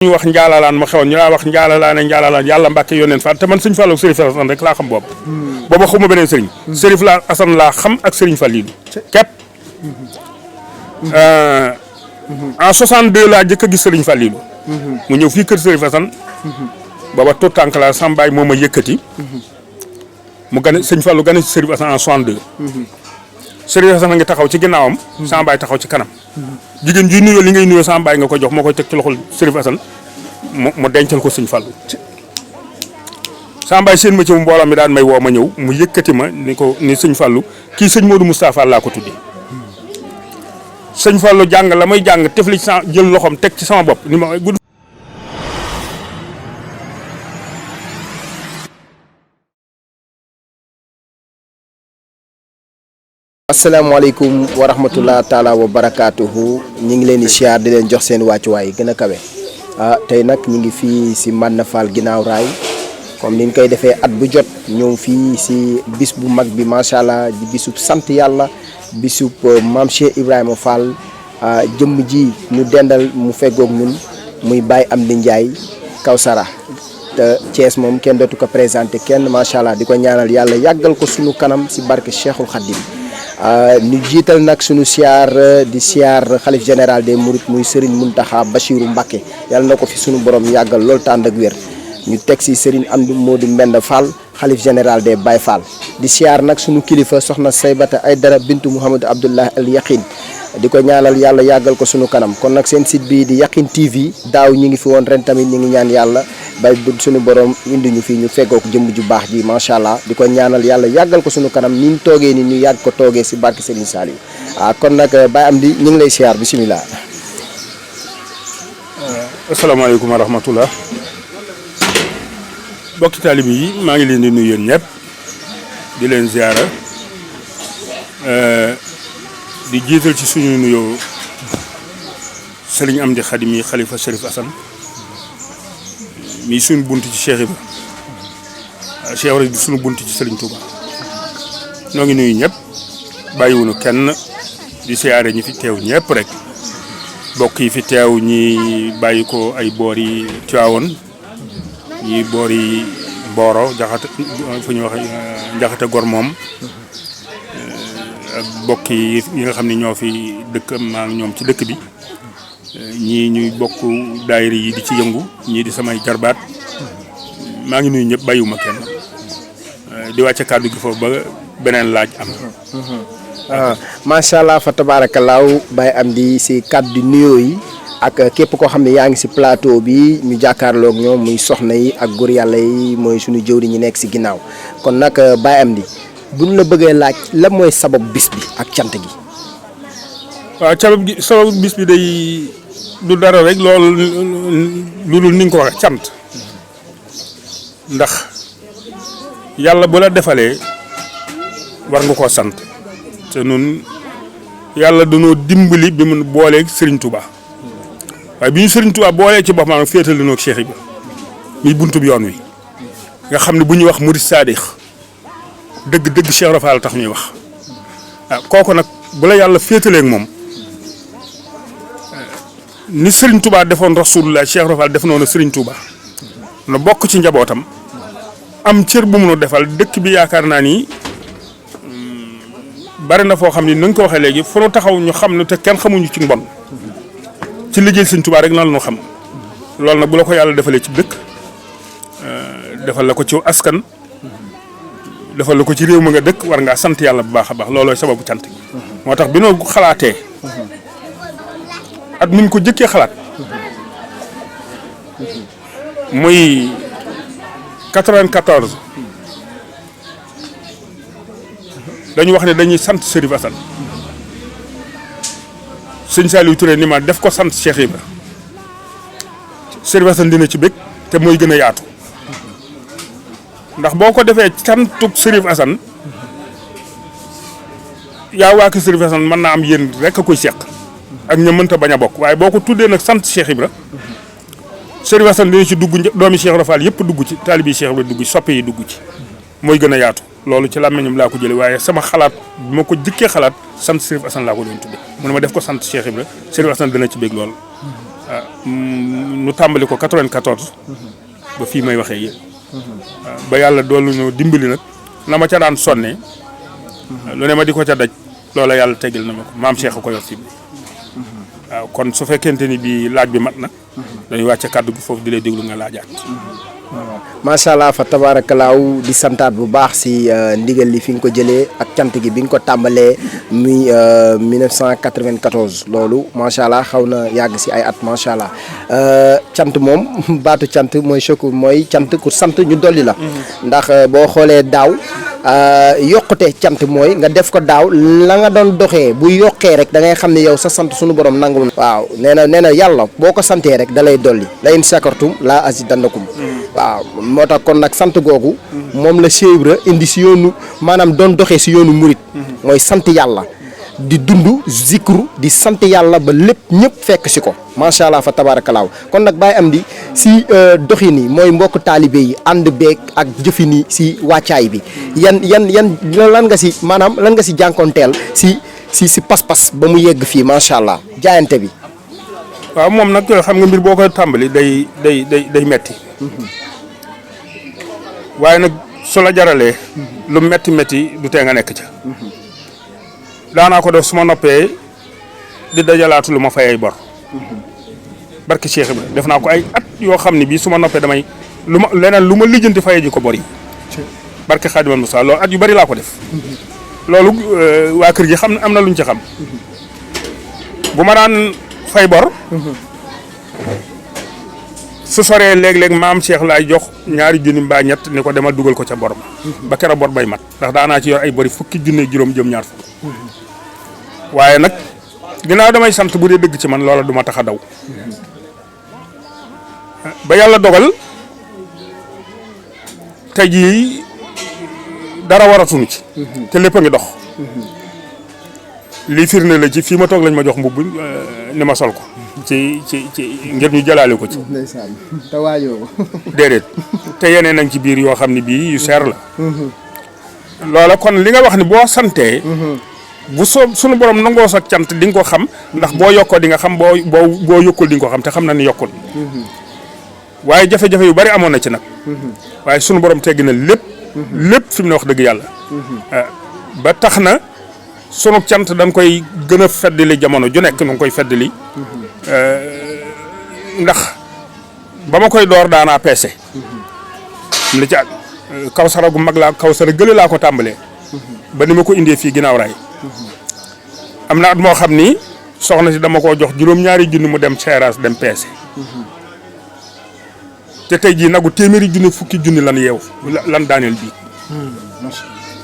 ñu wax njaalalaan ma xewoon ñu laa wax njaalalaane njaalalane yàlla Mbàkke yónneen fa te man sëñ Fallou Sërif Assane rek laa xam boobu booba xuma beneen sëriñ Sërif la Assane laa xam ak sëriñ Fallilu képp en 62 laa jëkk a gis sëriñ Fallilu mu ñëw fii kër Sërif Assane booba tout tànk la sambaay moo ma yëkkati mu gane sëñ Fallou gane si Sërif Assane en 62 Sërif Assane a ngi taxaw ci ginnaawam sambaay taxaw ci kanam jigéen ji nuyoo li ngay nuyoo sama baay nga ko jox moo koy teg ci loxol Sërif Assane mu dencal ko sëñ Fallou sama baay seen ma ci mbooloo mi daan may woo ma ñëw mu yëkkati ma ni sëñ Fallou kii sëñ Modou Moustapha laa ko tuddee sëñ Fallou jàng la may jàng tefli ci jël loxoom teg ci sama bopp ni ma gudd. asalaamaaleykum wa rahmatullah taala wa barakaatuhu ñi ngi leen di siyaar di leen jox seen wàccuwaay gën a kawe tey nag ñi ngi fii si Madina Fall ginnaaw raay comme ni ñu koy defee at bu jot ñëw fii si bis bu mag bi macha allah di bisub sant yàlla bisub maam Cheikh Ibrahima Fall jëmm ji ñu dendal mu feggoog ñun muy Baye Amdi Ndiaye Kawsara te Thiès moom kenn dootu ko présenté kenn macha allah di ko ñaanal yàlla yàggal ko sunu kanam si barke Cheikhul Khadim ñu jiital nag sunu siyaar di siyaar xalif général des Mourides muy Serigne Mountakha Bachirou Mbacké yàlla na ko fi sunu borom yàggal loolu tànd ak wér ñu teg si Serigne Amdi Modou Mbenda Fall xalif général des Baye Fall di siyaar nag sunu kilifa soxna Saybata Aydara bintu Mouhamadou Abdullah al Yaqin di ko ñaanal yàlla yàggal ko sunu kanam kon nag seen site bi di Yaqin TV daaw ñi ngi fi woon ren tamit ñi ngi ñaan yàlla bay bu sunu borom indi ñu fii ñu feggook jëmm ju baax ji macha allah di ko ñaanal yàlla yàggal ko sunu kanam ni ñu toogee ni ñu yàgg ko toogee si barke Serigne Saliou kon nag Baye Amdi ñu ngi lay siyaar bisimilah. asalaamaaleykum wa rahmatullah bokki taalibe yi maa ngi leen di nuyu yéen ñëpp di leen ziara di jiital ci suñu nuyoo Serigne Amdi Khadim yi xalifa Sërif Assane mi suñu bunt ci Cheikh Ibra Cheikh Ibra di suñu bunt ci Serigne Touba noo ngi nuyu ñëpp bàyyiwunu kenn di siyaare ñi fi teew ñëpp rek bokk yi fi teew ñi bàyyi ko ay boor yi Tiwaawoon ñi boor yi Mboro jaxate fu ñu wax njaxate gor moom ak bokk yi nga xam ne ñoo fi dëkk maa ngi ñoom ci dëkk bi ñii ñuy bokk daayira yi di ci yëngu ñii di samay jarbaat maa ngi nuyu ñëpp bàyyiwuma kenn di wàcce kàddu gi foofu ba beneen laaj am. macha allah fa tabaarakallaahu Baye Amdi si kàddu nuyoo yi ak képp koo xam ne yaa ngi si plateau bi ñu jàkkaarloog ñoom muy soxna yi ak góor yàlla yi mooy suñu jëwri ñi nekk si ginnaaw kon nag Baye Amdi buñ la bëggee laaj lan mooy sabab bis bi ak cant gi. waaw sabab bis bi day du dara rek loolu lu dul ni nga ko waxee cant ndax yàlla bu la defalee war nga koo sant te nun yàlla dañoo dimbali bi mu booleeg Serigne Touba waaye bi ñu Serigne Touba boolee ci boppam féetali noo ak Cheikh Ibra muy buntu bi yoon wi nga xam ne bu ñuy wax murid saadix dëgg Cheikh Ibra Fall tax ñuy wax waaw kooku nag bu la yàlla féetaleeg moom ni Serigne Touba defoon rasulullah Cheikh Ibra Fall def noonu Serigne Touba na bokk ci njabootam am cër bu mu defal dëkk bi yaakaar naa ni bari na foo xam ni na nga ko waxee léegi fu nu taxaw ñu xam ne te kenn xamuñu ci mbon ci liggéey Serigne Touba rek nan la ñu xam loolu nag bu la ko yàlla defalee ci dëkk defal la ko ci askan defal la ko ci réew ma nga dëkk war ngaa sant yàlla bu baax a baax loolooy sababu cant gi moo tax bi noo xalaatee at muñ ko jëkkee xalaat muy 94 dañu wax ne dañuy sant Sërif Assane sëñ Saliou Touré ni ma def ko sant Cheikh Ibra Sërif Assane dina ci bëgg te mooy gën a yaatu ndax boo ko defee cantuk Sërif Assane yaa waa ki Sërif Assane mën naa am yéen rek a koy seq ak ña mënta bañ a bokk waaye boo ko tuddee nag sant Cheikh Ibra Sërif Assane dina ci dugg doomi Cheikh Ibra Fall yëpp dugg ci taalibi Cheikh Ibra dugg ci soppe yi dugg ci mooy gën a yaatu loolu ci làmmiñam laa ko jëlee waaye sama xalaat bi ma ko jëkkee xalaat sant Sërif Assane laa ko doon tudde mu ne ma def ko sant Cheikh Ibra Sërif Assane dana ci bég lool nu tàmbali ko 94 ba fii may waxee yéen ba yàlla doolu ñu dimbali nag na ma ca daan sonne lu ne ma di ko ca daj loola yàlla tegal na ma ko maam Cheikh ko yor fi waaw kon su fekkente ni bii laaj bi mat na dañuy wàcce kàddu gi foofu di lay déglu nga laajaat. macha allah fa tabaarakalaaw di santaat bu baax si ndigal li fi nga ko jëlee ak cant gi bi nga ko tàmbalee muy 1994 loolu macha allah xaw na yàgg si ay at macha allah cant moom baatu cant mooy chokku mooy cant ku sant ñu dolli la. ndax boo xoolee daaw yokkute cant mooy nga def ko daaw la nga doon doxee bu yokkee rek da ngay xam ne yow sa sant sunu borom nangul. waaw nee na yàlla boo ko santee rek da lay dolli la in sakartum laa azidannakum. waaw moo tax kon nag sant googu moom la Cheikh Ibra indi si yoonu maanaam doon doxee si yoonu murit mooy sant yàlla di dund zikru di sant yàlla ba lépp ñëpp fekk si ko macha allah fa tabarakalaaw kon nag Baye Amdy si doxin yi mooy mbokk taalibe yi ànd beeg ak jëfin yi si wàccaay bi yan lan nga si maanaam lan nga si jànkoonteel si pas-pas ba mu yegg fii macha allah jaayante bi. waaw moom nag xam nga mbir boo koy tàmbali day metti waaye nag su la jaralee lu metti du tee nga nekk ca daanaa ko def su ma noppee di dajalaatu lu ma fay ay bor barki Cheikh Ibra def naa ko ay at yoo xam ne bii su ma noppee damay leneen lu ma lijjanti fayee ji ko bor yi barki Xaadimal Musaa loolu at yu bari laa ko def loolu waa kër gi xam ne am na luñ ci xam bu ma daan fay bor su soree léeg-léeg maam Cheikh laay jox ñaari junni mbaa ñett ni ko demal dugal ko ca bor ba keroog bor bay mat ndax daanaa ci yor ay bori fukki junne juróom jëm ñaar fukk waaye nag ginnaaw damay sant bu dee dëgg ci man loola du ma tax a daw ba yàlla dogal tey jii dara waratuñu ci te lépp a ngi dox lii firnde la ci fii ma toog lañ ma jox mbubb ni ma sol ko ci ngir ñu jëlaale ko ci. ndeysaan te waajoo déedéet te yeneen nañ ci biir yoo xam ne bii yu seer la. loola kon li nga wax ni boo santee. bu sunu borom nangoo sa cant di nga ko xam ndax boo yokkoo di nga xam boo yokkul di nga ko xam te xam na ni yokkul. waaye jafe-jafe yu bari amoon na ci nag. waaye sunu borom teggi na lépp. lépp fi mu ne wax dëgg yàlla. ba tax na. sunu cant dañ koy gën a feddali jamono ju nekk nu ngi koy feddali ndax ba ma koy door daanaa peese li ci kawsara gu mag laa kawsara gële laa ko tàmbalee ba ni ma ko indee fii ginnaaw raay am na at moo xam ni soxna si dama koo jox juróom-ñaari junni mu dem seeraas dem peese te tey jii nagu téeméeri junni fukki junni lan yeew lan daaneel bii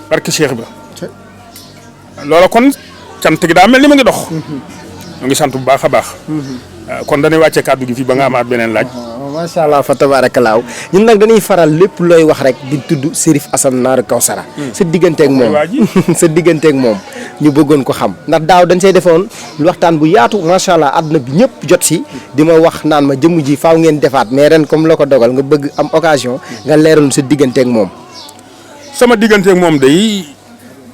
barke Cheikh Ba loola kon cant gi daa mel ni ma ngi dox. ñu ngi sant bu baax a baax. kon dañuy wàcce kàddu gi fii ba nga amaat beneen laaj. macha allah fa tabarakalaaw ñun nag dañuy faral lépp looy wax rek di tudd Serif Assane Naar Kawsara. sa digganteeg moom sa digganteeg moom ñu bëggoon ko xam ndax daaw dañ say defoon waxtaan bu yaatu macha allah àdduna bi ñëpp jot si di ma wax naan ma jëmm ji faaw ngeen defaat mais ren comme la ko dogal nga bëgg am occasion nga leeral sa digganteeg moom. sama digganteeg moom day.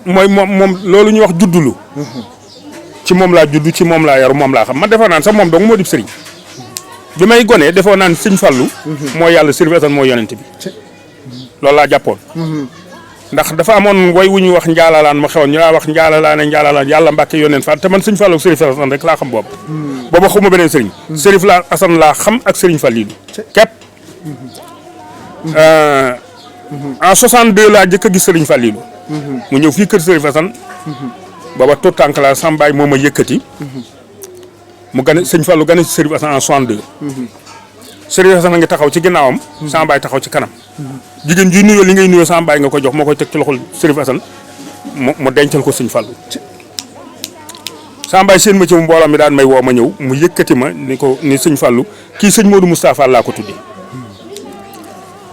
mooy moom loolu ñuy wax juddulu ci moom laa judd ci moom laa yaru moom laa xam man defoon naan sax moom dong moo di sëriñ bi may gonee defoon naan sëñ Fallu mooy yàlla Serif Assane mooy yonent bi loolu laa jàppoon ndax dafa amoon way wu ñuy wax njaalalaan ma xewoon ñu laa wax njaalalaane yàlla Mbàkke yonent fa te man sëñ Fallu Serif Assane rek laa xam boobu booba xuma beneen sëriñ Serif laa Assane laa xam ak sëriñ Fallilu képp en 62 laa jëkk a gis sëriñ Fallilu mu ñëw fii kër Serif Assane booba tout tànk la sambaay moo ma yëkkati mu gane sëñ Fallou gane si Serif Assane en 62 Serif Assane a ngi taxaw ci ginnaawam sambaay taxaw ci kanam jigéen ji nuyoo li ngay nuyoo sambaay nga ko jox moo koy teg ci loxol Serif Assane mu dencal ko sëñ Fallou sambaay seen ma ci mbooloo mi daan may woo ma ñëw mu yëkkati ma ni sëñ Fallou kii sëñ Modou Moustapha laa ko tuddee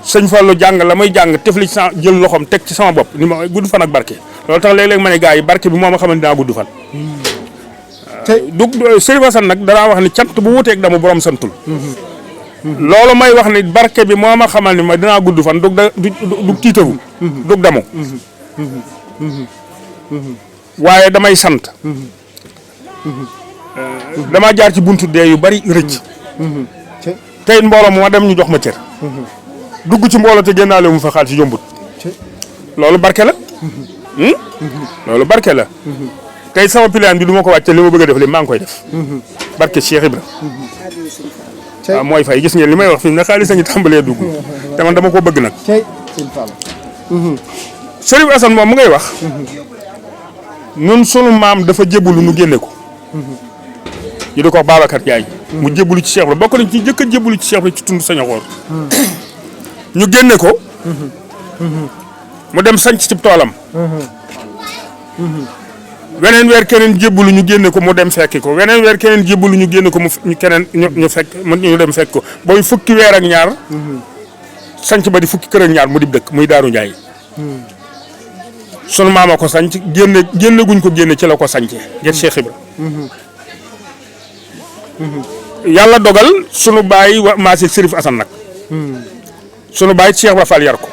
sëñ Fallou jàng la may jàng tefli ci jël loxoom teg ci sama bopp ni ma gudd fan ak barke loolu tax léeg-léeg ma ne gars yi barke bi moo ma xamal dinaa gudd fan. du Serif Assane nag danaa wax ni cant bu wuteeg dama borom santul. loolu may wax ni barke bi moo ma xamal ni ma dinaa gudd fan du tiitaru. dug damu. waaye damay sant. damaa jaar ci buntu dee yu bari rëcc. tey mbooloo moo dem ñu jox ma cër. dugg ci mbooloo te génnaale mu fa xaalis yombut. loolu barke la. loolu barke la. tey sama pilaan bi du ma ko wàcce li ma bëgg a def li maa ngi koy def. barke Cheikh Ibra. waaw mooy fay gis ngeen li may wax fii ne xaalis a ngi tàmbalee dugg te man dama ko bëgg nag. Sërif Assane moom mu ngay wax. nun sunu maam dafa jébbalu nu génne ko. ñu di ko Babacar Ndiaye. mu jébbalu ci Cheikh Ibra bokk nañ ci njëkk a jébbalu ci Cheikh Ibra ci tund Sañoxoor. ñu génne ko. mu dem sanc ci toolam. weneen weer keneen jébbalu ñu génne ko mu dem fekki ko weneen weer keneen jébbalu ñu génne ko mu keneen ñu fekk ñu dem fekk ko booy fukki weer ak ñaar. sanc ba di fukki kër ak ñaar mu di dëkk muy Daaru Njaay. sunu maama ko sanc génne guñ ko génne ci la ko sancee ngir Cheikh Ibra. yàlla dogal sunu baay maasee Sërif Assane nag. sunu baay Cheikh Ibra Fall yar ko.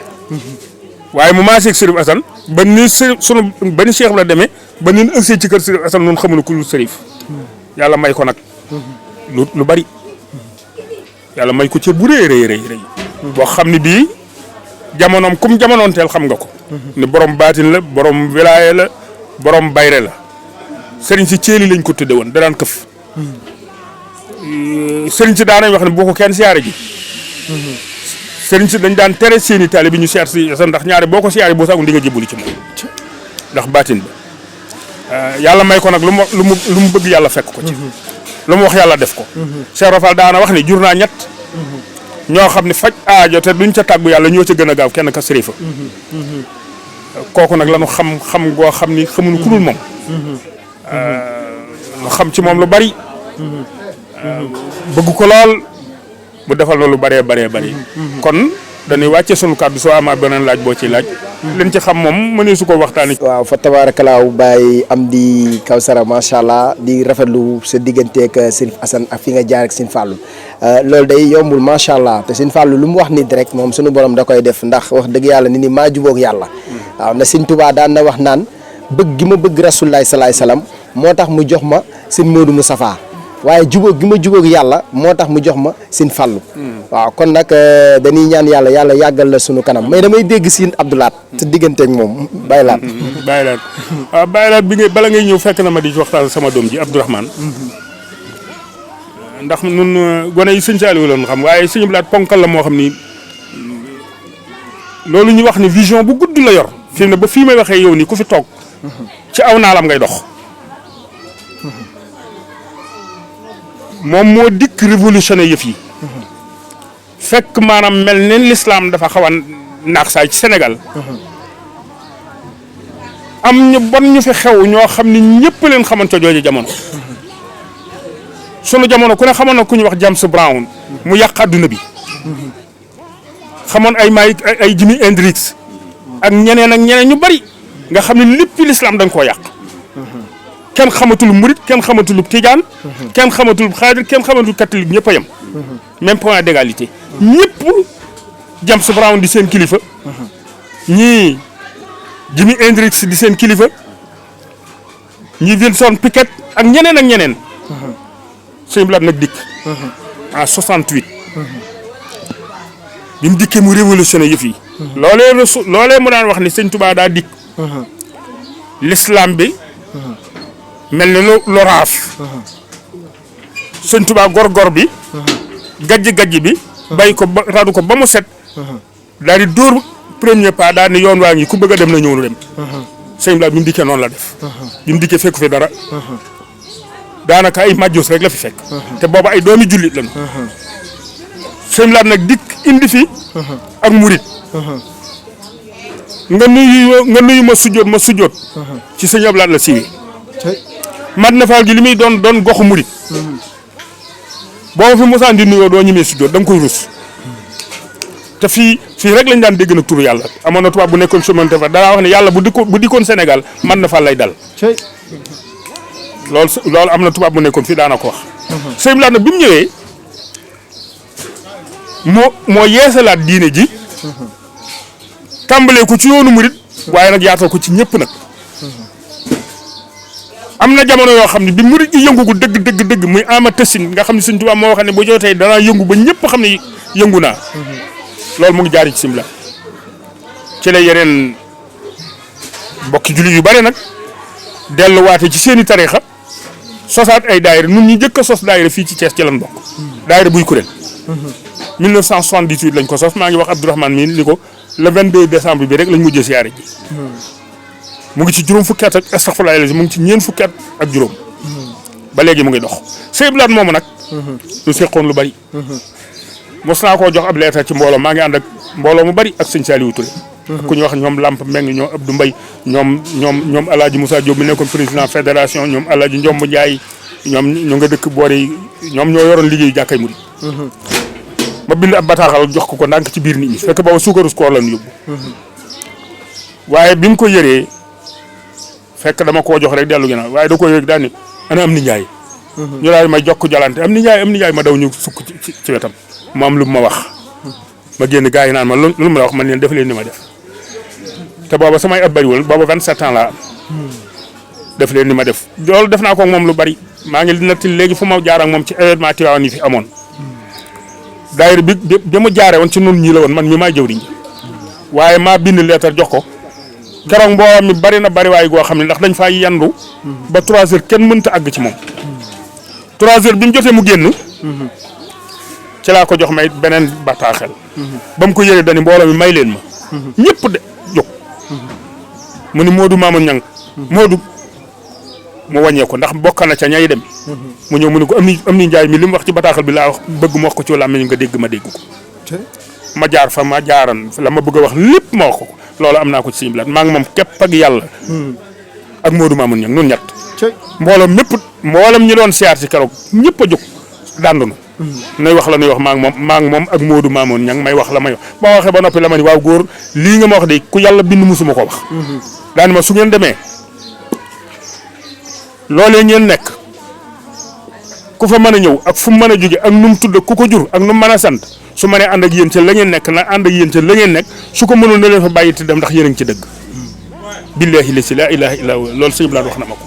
waaye mu maasee Sërif Assane ba ni Cheikh Ibra demee ba ni ëgsee ci kër Sërif Assane noonu xamuñu ku lu Sërif. yàlla may ko nag. lu bari. yàlla may ko cër bu rëy. boo xam ne bii jamonoom kum jamonoonteel xam nga ko. ni borom baatin la borom wilaaya la borom bayre la. sëriñ si ceeli lañ ko tudde woon da daan këf. sëriñ si daanañ wax ne boo ko kenn siyaare ji. sëriñ si dañ daan tere seeni taali bi ñu siyaar si ndax ñaare boo ko siyaare boo saagu di nga jébbalu ci moom. ndax baatin ba. yàlla may ko nag lu mu bëgg yàlla fekk ko ci. lu mu wax yàlla def ko. Cheikh Rafal daana wax ne jur naa ñett. ñoo xam ne faj aajo te duñ ca tàggu yàlla ñoo ca gën a gaaw kenn ka sërifa. kooku nag la ñu xam goo xam ni xamuñu ku dul moom. ñu xam ci moom lu bari. bëgg ko lool mu defal loolu bëree bari. kon dañuy wàcce sunu kàddu soo amaat beneen laaj boo ci laaj. leen ci xam moom mënee su ko waxtaanee. waaw fa tabarakalaaw Baye Amdy Kawsara macha allah di rafetlu sa digganteeg Sërif Assane ak fi nga jaar ak Sëñ Fallou loolu day yombul macha allah te Sëñ Fallou lu mu wax nit rek moom sunu borom da koy def ndax wax dëgg yàlla ni maa jubóog yàlla. waaw na Sëñ Tuubaa daan na wax naan bëgg gi ma bëgg Rasulullaay salaay salaam moo tax mu jox ma Sëñ Moodu Mustafaa waaye jubóog gi ma jubóog yàlla moo tax mu jox ma Sëñ Fallou. waaw kon nag dañuy ñaan yàlla yàggal la sunu kanam mais damay dégg Sëñ Abdou Lahat te digganteeg moom Baye Lahat. waaw Baye Lahat bi bala ngay ñëw fekk na ma di waxtaan sama doom ji Abdourahmane ndax nun gone yi sëñ Saliou la ñu xam waaye Sëñ Abdou Lahat ponkal la moo xam ni loolu ñu wax ni vision bu gudd la yor fi mu ne ba fii may waxee yow nii ku fi toog ci aw naalam ngay dox. moom moo dikk révolutionné yëf yi. fekk maanaam mel ne l'islam dafa xaw a naax saay ci Sénégal. am ñu bon ñu fi xew ñoo xam ni ñëpp leen xamoon ca jooju jamono. sunu jamono ku ne xamoon na ku ñu wax James Brown mu yàq adduna bi. xamoon ay Jimi Hendrix ak ñeneen ñu bari nga xam ne lépp l'islam dañ koo yàq. kenn xamatul murit kenn xamatul tijaan. kenn xamatul xaadir kenn xamatul catholique ñëpp a yem. même point d'égalité. ñëpp James Brown di seen kilifa. ñii Jimi Hendrix di seen kilifa. ñii Wilson Pickett ak ñeneen. Sëñ Abdou Lahat nag dikk. en 68. bi mu dikkee mu révolutionné yëf yi. loolee mu daan wax ni Sëñ Tuubaa daa dikk. l'islam bi. mel ni loraaf. Sëñ Tuubaa gor bi. gajj bi. bay ko ba raadu ko ba mu set. daal di dóor premier pas daal ni yoon waa ngi ku bëgg a dem na ñëw nu dem. Sëñ Abdou Lahat bi mu dikkee noonu la def. bi mu dikkee fekku fi dara. daanaka ay majjos rek la fi fekk. te booba ay doomi jullit lañu. Sëñ Abdou Lahat nag dikk indi fi. ak murit. nga nuyu ma sujjoot. ci Sëñ Abdou Lahat la siiwee. Madina Fall gi li muy doon goxu murit. boo fi mosaan di nuyoo doo ñemee sujjoot da nga koy rus. te fii rek lañ daan dégg na turu yàlla amoon na tubaab bu nekkoon chemin fa danaa wax ne yàlla bu dikkoon Sénégal Madina Fall lay dal. loolu am na tubaab bu nekkoon fii daana ko wax. Sëñ Abdou Lahat nag bi mu ñëwee moo yeesalaat diine ji. tàmbalee ko ci yoonu murit waaye nag yaatal ko ci ñëpp nag. am na jamono yoo xam ne bi murid yi yëngu gu dëgg muy ama tësin nga xam ne Sëñ Tuubaa moo wax ne bu jotee danaa yëngu ba ñëpp xam ne yëngu naa loolu mu ngi jaari ci simla ci la yeneen mbokki jullit yu bare nag delluwaate ci seeni tariixa sosaat ay daayira nun ñi jëkk a sos daayira fii ci Thiès ci lan bokk daayira buy kuréel 1978 lañ ko sos maa ngi wax Abdourahmane mii li ko le 22 décembre bi rek lañ mujjee siyaare ji mu ngi ci juróom fukki at ak astaghfirullah mu ngi ci ñeent fukki at ak juróom ba léegi mu ngi dox Sëñ Blaat moomu nag lu seqoon lu bari mos naa koo jox ab leetar ci mbooloo maa ngi ànd ak mbooloo mu bari ak sëñ Saliou Touré ku ñu wax ñoom Lamp Meng ñoom Abdou Mbaye ñoom Alaaji Moussa Diop mi nekkoon président fédération ñoom Alaaji Njomb Ndiaye ñoom ñu nga dëkk boori ñoom ñoo yoroon liggéeyu jàkkay murid ma bind ab bataaxal jox ko ndànk ci biir nit ñi fekk booba suukaru koor lañu yóbbu waaye bi mu ko yëree fekk dama koo jox rek dellu ginnaaw waaye da ko yëg daal ni ana am ni Njaay ñu daal may jokk jalante am ni Njaay ma daw ñu sukk ci wetam mu am lu ma wax ma génn gars yi naan ma lu ma la wax man leen def leen ni ma def te booba samay at bariwul booba 27 ans laa am def leen ni ma def loolu def naa ko moom lu bari maa ngi nettali léegi fu ma jaar ak moom ci événement Tivaouane yi fi amoon daayira bi mu jaaree woon ci nun ñii la woon man mi maa jëwriñ waaye maa bind leetar jox ko keroog mbooloo mi bari na bari waay goo xam ne ndax dañ faa yandu ba 3 heures kenn mënta àgg ci moom 3 heures bi mu jotee mu génn ci laa ko jox may beneen bataaxel ba mu ko yëree dani mbooloo mi may leen ma ñëpp de jóg mu ni Modou Mamoun Niang Modou mu wàññee ko ndax bokk na ca ñay dem mu ñëw mu ne ko am ni Njaay mi li mu wax ci bataaxal bi laa wax bëgg ma wax ko ci làmmiñ nga dégg ma dégg ko ma jaar fa ma jaaran la ma bëgg a wax lépp ma wax ko loolu am naa ko ci Sëñ Blaat maa ngi moom képp ak yàlla ak Modou Mamoun Niang nun ñett mboolem ñi doon siyaar ci keroog ñëpp a jóg dàndunu nay wax la nuy wax maa ngi moom ak Modou Mamoun Niang may wax la may wax ba waxee ba noppi la ma ni waaw góor lii nga ma wax de ku yàlla bind musuma ko wax daani ma su ngeen demee loolee ngeen nekk ku fa mën a ñëw ak fu mu mën a jóge ak nu mu tudd ku ko jur ak nu mu mën a sant su ma nee ànd ak yéen ca la ngeen nekk na ànd ak yéen ca la ngeen nekk su ko mënul na leen fa bàyyi te dem ndax yéen a ngi ci dëgg billaahi la si laa ilaaha illa huwa loolu Sëñ Blaat wax na ma ko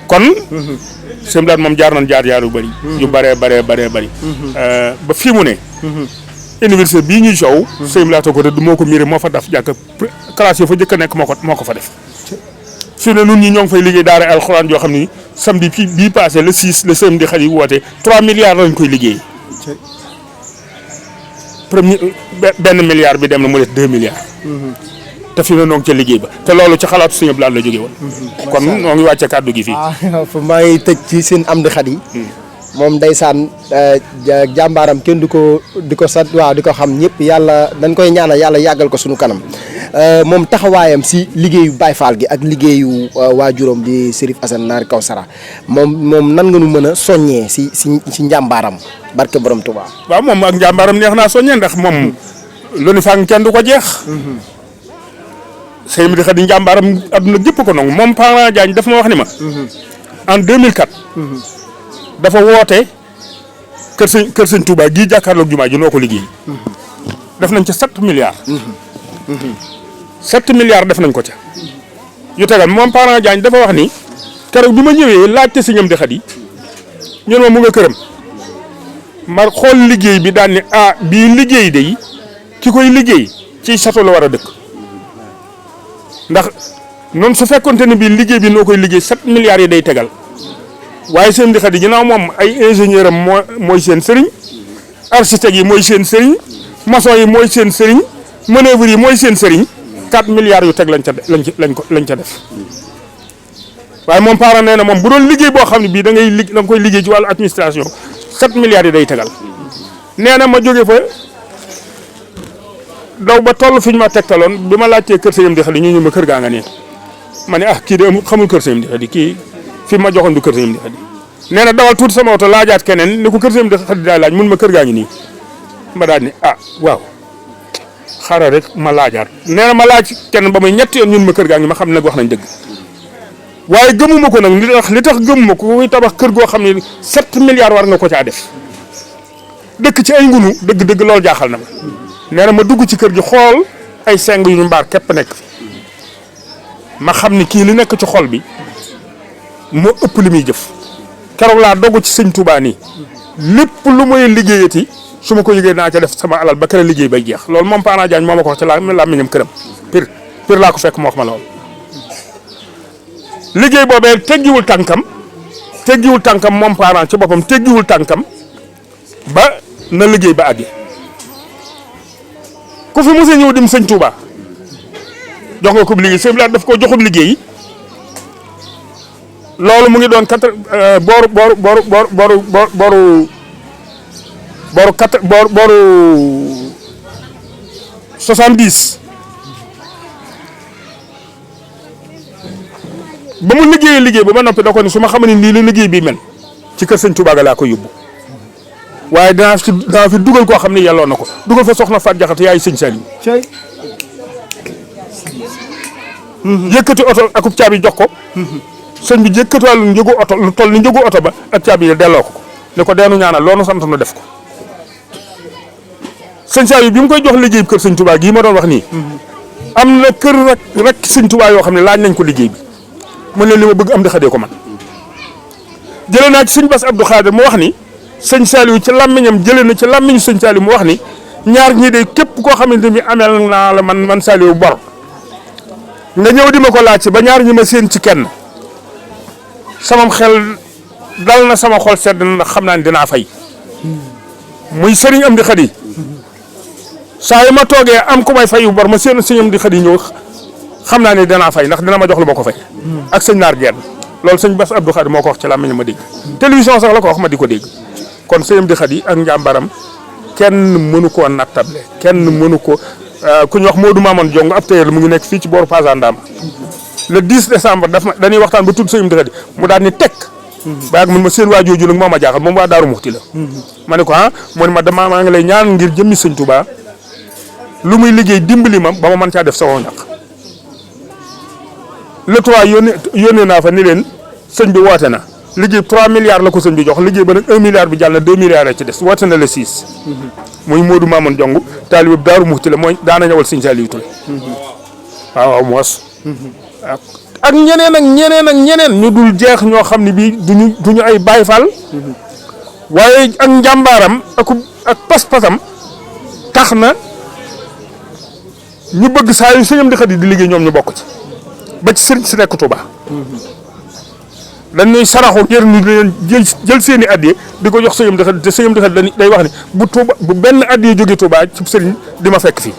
kon Sëñ Blaat moom jaar nañ jaar yu bëri yu bëree bëri ba fii mu ne université bii ñuy coow Sëñ Blaat ko rëdd moo ko miiré moo fa daf jàkk classe yi fa jëkk a nekk moo ko fa def fi ne nun ñi ñoo ngi fay liggéey daara alxuraan yoo xam ni samedi bii passé le 6 le samedi xale yi woote 3 milliards lañ koy liggéey premier benn milliard bi dem na mu des 2 milliards te fi ne noo ngi ca liggéey ba te loolu ci xalaatu Sëñ Blaat la jóge woon kon noo ngi wàcce kàddu gi fii maa ngi tëj ci seen am di xat yi moom ndeysaan jàmbaaram kenn du ko sat waaw di ko xam ñëpp yàlla dañ koy ñaanal yàlla yàggal ko suñu kanam moom taxawaayam si liggéeyu Baye Fall gi ak liggéeyu waajuram di Serif Assane Naari Kawsara moom nan nga nu mën a soññee si njàmbaaram barke borom Touba. waaw moom ak njàmbaaram neex naa soññee ndax moom lu ni fang kenn du ko jeex sëñ bi di xadi njàmbaaram adduna jëpp ko nangu moom Parent Diagne daf ma wax ni ma en 2004 dafa woote kër sëñ Touba gii jàkkaarloog jumaa ji noo ko liggéey def nañ ca 7 milliards 7 milliards def nañ ko ca yu tegal moom Parent Diagne dafa wax ni keroog bi ma ñëwee laajte sëñam di xadi ñun ma mu nga këram ma xool liggéey bi daan ni bii liggéey de ki koy liggéey ci sato la war a dëkk ndax noonu su fekkonte ne bii liggéey bi noo koy liggéey 7 milliards yi day tegal waaye seen di xadi ginnaaw moom ay ingénieur am mooy seen sëriñ architecte yi mooy seen sëriñ maçon yi mooy seen sëriñ manœuvre yi mooy seen sëriñ 4 milliards yu teg lañ ca def waaye moom Parent nee na moom bu doon liggéey boo xam ne bii da nga koy liggéey ci wàllu administration 7 milliards yi day tegal nee na ma jóge fa daw ba toll fi ñu ma tegtaloon bi ma laajtee kër Sëñ di xadi ñu ma kër gaa nga nii ma ne kii de xamul kër Sëñ di xadi kii fi ma joxoon du kër Sëñ di xadi nee na dawal tuuti sama oto laajaat keneen ni ko kër Sëñ di xadi daal laaj mun ma kër gaa ngi nii ma daal ni waaw xaaral rek ma laajaat nee na ma laaj kenn ba muy ñetti yoon ñun ma kër gaa ngi ma xam ne nag wax nañ dëgg waaye gëmuma ko nag li tax gëmuma ko kuy tabax kër goo xam ne 7 milliards war nga ko caa def dëkk ci ay ngunu dëgg-dëgg loolu jaaxal na ma nee na ma dugg ci kër gi xool ay seng yu ñu mbaar képp nekk fi ma xam ni kii li nekk ci xol bi moo ëpp li muy jëf keroog laa dogu ci sëñ Touba nii lépp lu muy liggéeyati su ma ko yëgee naa ca def sama alal ba kër liggéey bay jeex loolu moom Paana Diagne moo ma ko wax ci làmmiñam këram pir laa ko fekk moo wax ma lool. liggéey boobee teggiwul tànkam moom Paana ci boppam teggiwul tànkam ba na liggéey ba àggi ku fi mos a ñëw dim sëñ Touba jox nga ko liggéey sëñ bi daf koo joxub liggéey loolu mu ngi doon booru 70 ba mu liggéey ba noppi da ko ni su ma xamee ni lii la liggéey bi mel ci kër sëñ Touba ga laa ko yóbbu waaye danaa fi dugal koo xam ne yelloo na ko dugal fa soxna Faat Jaxate yaay sëñ Saliou yëkkati oto akub caabi jox ko sëñ bi yëkkatiwaal njëgu oto lu toll ni njëgu oto ba ak caabi yi delloo ko ne ko deenu ñaanal loolu sant nu def ko sëñ Saliou bi mu koy jox liggéey bi kër sëñ Touba gii ma doon wax nii am na kër rek sëñ Touba yoo xam ne laaj nañ ko liggéey bi mu ne li ma bëgg am di xadee ko man jëlee naa ci sëñ Bass Abdou Khadir mu wax ni sëñ Saliou ci làmmiñam jëlee na ci làmmiñu sëñ Saliou mu wax ni ñaar ñii de képp koo xamante ni amel naa la man Saliou bor nga ñëw di ma ko laaj ci ba ñaar ñi ma séen ci kenn samam xel dal na sama xol sedd na ndax xam naa ne dinaa fay muy sëriñ am di xadi saa yi ma toogee am ku may fayu bor ma séen sëriñ am di xadi ñëw xam naa ne dinaa fay ndax dina ma jox lu ma ko fay ak sëñ naar genn loolu sëñ Bass Abdou Khadir moo ko wax ci làmmiñ ma dégg télévision sax la ko wax ma di ko dégg kon sëñ am di xadi ak njàmbaram kenn mënu koo nattable kenn mënu ko ku ñu wax Modou Mamoun Jong ab tailleur mu ngi nekk fii ci booru Pasandam le 10 décembre dañuy waxtaan ba tudd sëñ di xadi mu daal ni tekk ba yàgg mun ma seen waa jooju nag moo ma jaaxal moom waa Daaru Muxti la ma ne ko mu ne ma maa ngi lay ñaan ngir jëmmi sëñ Touba lu muy liggéey dimbali ma ba ma mën caa def sama ñaq le 3 yónnee naa fa ni leen sëñ bi woote na liggéey 3 milliards la ko sëñ bi jox liggéey ba nag 1 milliard bi jàll na 2 milliards ci des woote na le 6 muy Modou Mamoun Jong taalibe Daaru Muxti la mooy daana ñëwal sëñ Saliou Touré waaw moos ak ñeneen ñu dul jeex ñoo xam ne bii duñu ay Baay Faal waaye ak njàmbaaram ak pas-pasam tax na ñu bëgg saa yu sëñam di xadi di liggéey ñoom ñu bokk ci ba ci sëriñ si nekk Touba dañuy saraxu ngir ñu leen jël seen i addiya di ko jox sëñam di xadi te sëñam di xadi day wax ni bu benn addiya jógee Touba ci sëriñ di ma fekk fii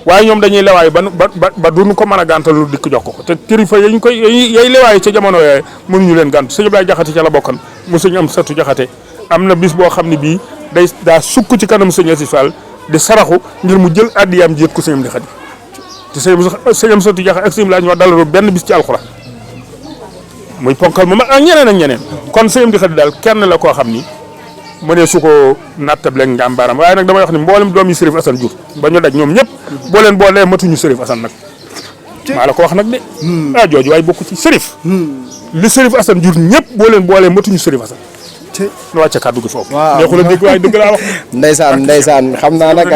waaye ñoom dañuy lewaay ba duñu ko mën a gàntalu dikk jox ko te kilifa yay lewaay ca jamono yooyu mënuñu leen gànt sëñ Ablaye Jaxate ca la bokkan mu sëñ am satu Jaxate am na bis boo xam ne bii daa sukk ci kanam sëñ Asi Fall di saraxu ngir mu jël addiyaam ji yët ko sëñam di xadi te sëñ am satu Jaxate ak sëñ laa ñu wax dalalu benn bis ci alxuraan muy ponkal moom ak ñeneen kon sëñam di xadi daal kenn la koo xam ni mu ne su ko nattable ak njàmbaaram waaye nag damay wax ni mboolem doom yi Sërif Assane jur ba ñu daj ñoom ñëpp boo leen boolee matuñu Sërif Assane nag maa la ko wax nag de jooju waaye bokku ci Sërif li Sërif Assane jur ñëpp boo leen boolee matuñu Sërif Assane nu wàcce kàddu gi foofu neexul a dégg waaye dëgg laa wax ndeysaan xam naa nag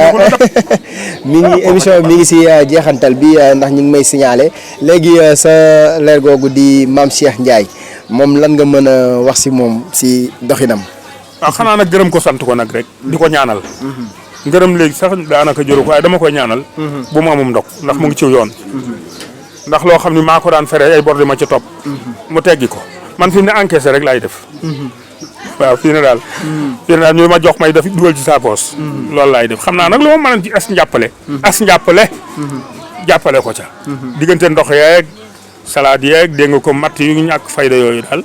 mi ngi émission mi ngi si jeexantal bi ndax ñu ngi may signalé léegi sa leer googu di Mame Cheikh Ndiaye moom lan nga mën a wax si moom si doxinam xanaa nag gërëm ko sant ko nag rek di ko ñaanal ngërëm léegi sax daanaka jëru ko waaye dama koy ñaanal bu mu amum ndok ndax mu ngi ci yoon ndax loo xam ne maa ko daan fere ay bor di ma ci topp mu teggi ko man fi ne encaissé rek laay def waaw fii ne daal ñu ma jox may def dugal ci sa poos loolu laay def xam naa nag lu ma mën ci as njàppale jàppale ko ca diggante ndox yeeg salade yeeg dégg nga ko matt yu ñàkk fayda yooyu daal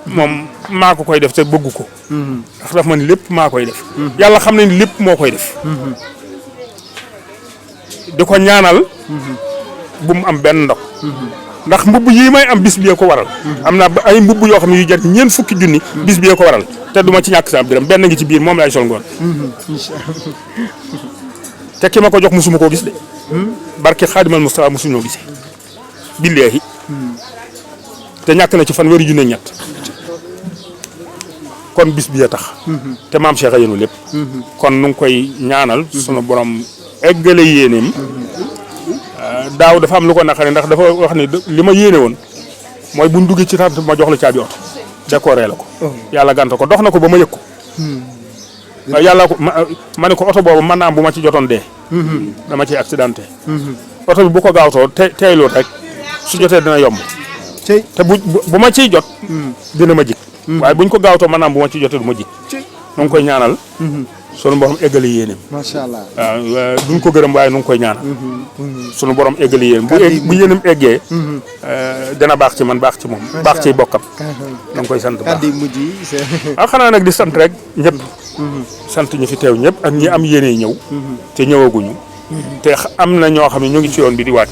moom maa ko koy def te bëggu ko ndax daf ma ni lépp maa koy def yàlla xam ne ni lépp moo koy def di ko ñaanal bu mu am benn ndog ndax mbubb yi may am bis bi ko waral am naa ay mbubb yoo xam ne yu jar ñeent fukki junni bis bi ko waral te duma ci ñàkk sa biram benn ngi ci biir moom laay sol ngoon te ki ma ko jox musuma koo gis de barke Xaadimal Mustafa musuñoo gisee billaahi te ñàkk na ci fanweeri junne ñett kon bis bi ya tax te maam Cheikh a yéenu lépp kon nu ngi koy ñaanal sunu borom eggale yéeneem daaw dafa am lu ko naqari ndax dafa wax ni li ma yéene woon mooy buñ duggee ci tànt ma jox la caabi oto décoré la ko yàlla gànta ko dox na ko ba ma yëg ko waaye yàlla ko ma ne ko oto boobu mën naa am bu ma ci jotoon dee dama ciy accidenté oto bi bu ko gaawtoo teeylu rek su jotee dina yomb te bu ma ciy jot dina ma jik waaye buñ ko gaawtoo mën naa am bu ma ci jotee du ma jik nu ngi koy ñaanal sunu borom eggali yéenem macha allah waaw duñ ko gërëm waaye nu ngi koy ñaanal sunu borom eggali yéenem bu yéenem eggee dina baax ci man baax ci moom baax ci bokkam nu ngi koy sant baax kàddu mujj yi xanaa nag di sant rek ñëpp sant ñi fi teew ñëpp ak ñi am yéene ñëw te ñëwaguñu te am na ñoo xam ne ñu ngi ci yoon bi di waaj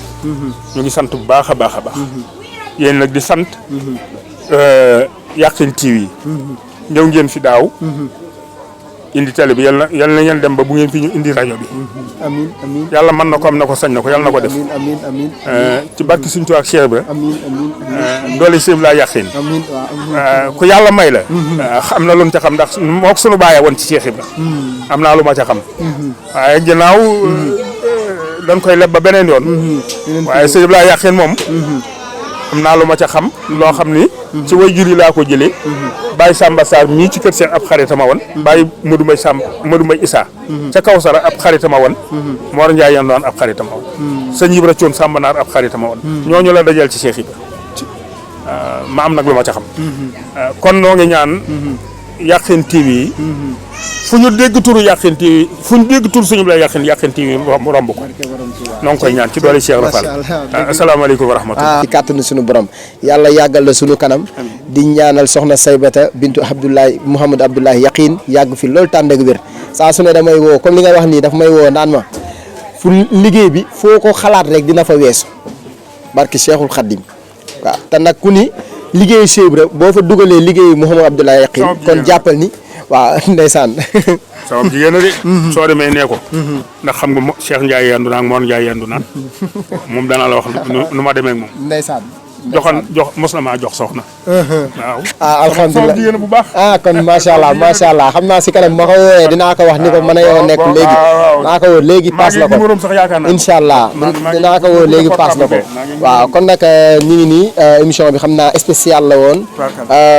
ñu ngi sant bu baax a baax a baax yéen nag di sant Yakhine TV ñëw ngeen fi daaw indi télé bi yal na ngeen dem ba bu ngeen fi ñu indi rajo bi amiin amiin yàlla mën na ko am na ko sañ na ko yàlla na ko def amiin amiin ci barki Sëñ Tuubaa ak Cheikh Ibra amiin amiin doole sëñ laa Yakhine amiin waaw ku yàlla may la am na lu mu ca xam ndax moo ko sunu bàyyee woon ci Cheikh Ibra am naa lu ma ca xam waaye ginnaaw dañ koy leb ba beneen yoon waaye sëñ laa Yakhine moom am naa lu ma ca xam loo xam ni ci way jur yi laa ko jëlee Baye Samba Sarr mii ci kër seen ab xaritama woon Baye Modou Mbaye Issa ca kaw sara ab xaritama woon Mor Ndiaye yan doon ab xaritama woon sëñ Ibra Thion Samba Naar ab xaritama woon ñooñu la dajal ci Cheikh Ibra ma am nag lu ma ca xam kon noo ngi ñaan Yakhine TV fu ñu dégg turu Yakhine TV fu ñu dégg turu suñu la Yakhine TV romb ko noo ngi koy ñaan ci doole Cheikh Rafal asalaamaaleykum wa rahmatulah. ci kàttanu suñu borom yàlla yàggal la suñu kanam di ñaanal soxna Saybata bintu Abdoulaye Mouhamed Abdoulaye Yakhine yàgg fi loolu tànn ak wér saa su ne damay woo comme li nga wax nii daf may woo naan ma fu liggéey bi foo ko xalaat rek dina fa weesu barki Cheikhul Khadim waaw te nag ku ni liggéeyu Cheikh Ibra boo fa dugalee liggéeyu Mouhamed Abdoulaye Yakhine kon jàppal ni waaw ndeysaan sama jigéen la de soo demee nee ko ndax xam nga Cheikh Ndiaye yendu naan Mor Ndiaye yendu naan moom dana la wax nu ma demee ak moom ndeysaan mos na maa jox soxna waaw alhamdulilah jigéen bu baax kon macha allah xam naa si kanam ma ko wooyee dinaa ko wax ni ko mën a yow nekk léegi dinaa ko woo léegi paas la ko incha allah dinaa ko woo léegi paas la ko waaw kon nag ñu ngi nii émission bi xam naa spécial la woon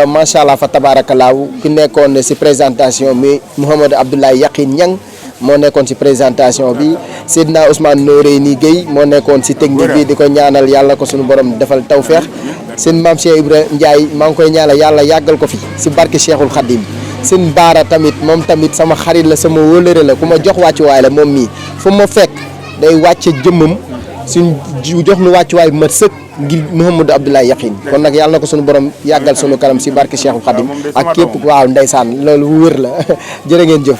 macha allah fa tabarakallahu ki nekkoon si présentation mi Mouhamed Abdoulaye Yakhine Niang moo nekkoon ci présentation bi Seydina Ousmane Noreyni Guèye moo nekkoon ci technique bi di ko ñaanal yàlla ko suñu borom defal tawfeex seen maam Cheikh Ibra Ndiaye maa ngi koy ñaanal yàlla yàggal ko fi ci barke Cheikhul Khadim seen baara tamit moom tamit sama xarit la sama wóllëre la ku ma jox wàccuwaay la moom mii fu ma fekk day wàcce jëmmam suñ jox nu wàccuwaay bu mat sëkk ngir Mouhamadou Abdoulaye Yakhine kon nag yàlla na ko suñu borom yàggal suñu kanam ci barke Cheikhul Khadim ak képp waaw ndeysaan loolu wér la jërë ngeen jëf